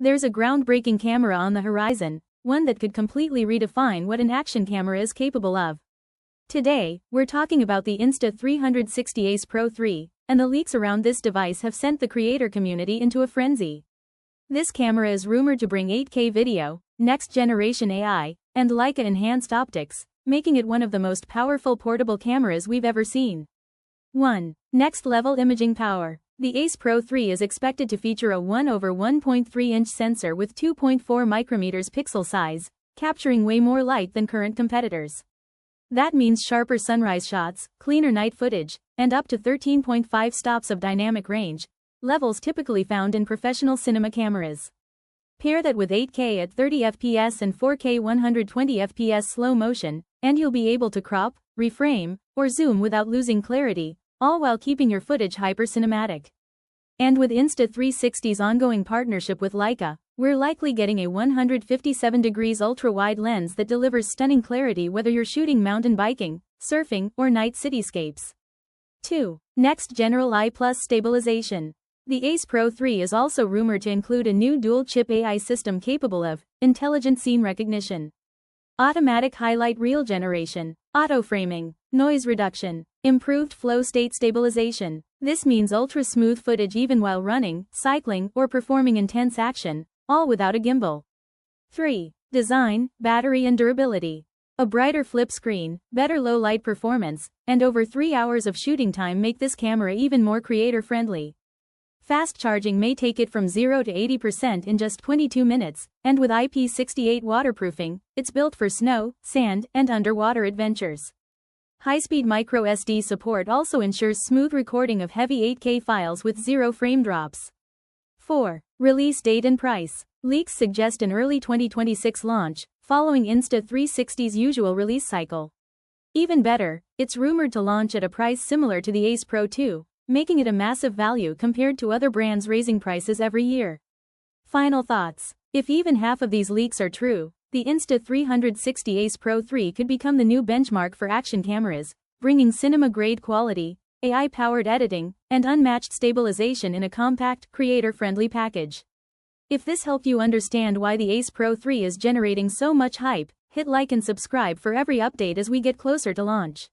There's a groundbreaking camera on the horizon, one that could completely redefine what an action camera is capable of. Today, we're talking about the Insta360 Ace Pro 3, and the leaks around this device have sent the creator community into a frenzy. This camera is rumored to bring 8K video, next-generation AI, and Leica-enhanced optics, making it one of the most powerful portable cameras we've ever seen. 1. Next-level imaging power. The Ace Pro 3 is expected to feature a 1/1.3-inch sensor with 2.4 micrometers pixel size, capturing way more light than current competitors. That means sharper sunrise shots, cleaner night footage, and up to 13.5 stops of dynamic range, levels typically found in professional cinema cameras. Pair that with 8K at 30 fps and 4K 120 fps slow motion, and you'll be able to crop, reframe, or zoom without losing clarity, all while keeping your footage hyper-cinematic. And with Insta360's ongoing partnership with Leica, we're likely getting a 157 degrees ultra-wide lens that delivers stunning clarity whether you're shooting mountain biking, surfing, or night cityscapes. 2. Next General I+ stabilization. The Ace Pro 3 is also rumored to include a new dual-chip AI system capable of intelligent scene recognition, automatic highlight reel generation, auto-framing, noise reduction, improved flow state stabilization. This means ultra-smooth footage even while running, cycling, or performing intense action, all without a gimbal. 3. Design, battery and durability. A brighter flip screen, better low-light performance, and over 3 hours of shooting time make this camera even more creator-friendly. Fast charging may take it from 0 to 80% in just 22 minutes, and with IP68 waterproofing, it's built for snow, sand, and underwater adventures. High-speed microSD support also ensures smooth recording of heavy 8K files with 0 frame drops. 4. Release date and price. Leaks suggest an early 2026 launch, following Insta360's usual release cycle. Even better, it's rumored to launch at a price similar to the Ace Pro 2, making it a massive value compared to other brands raising prices every year. Final thoughts. If even half of these leaks are true, the Insta360 Ace Pro 3 could become the new benchmark for action cameras, bringing cinema-grade quality, AI-powered editing, and unmatched stabilization in a compact, creator-friendly package. If this helped you understand why the Ace Pro 3 is generating so much hype, hit like and subscribe for every update as we get closer to launch.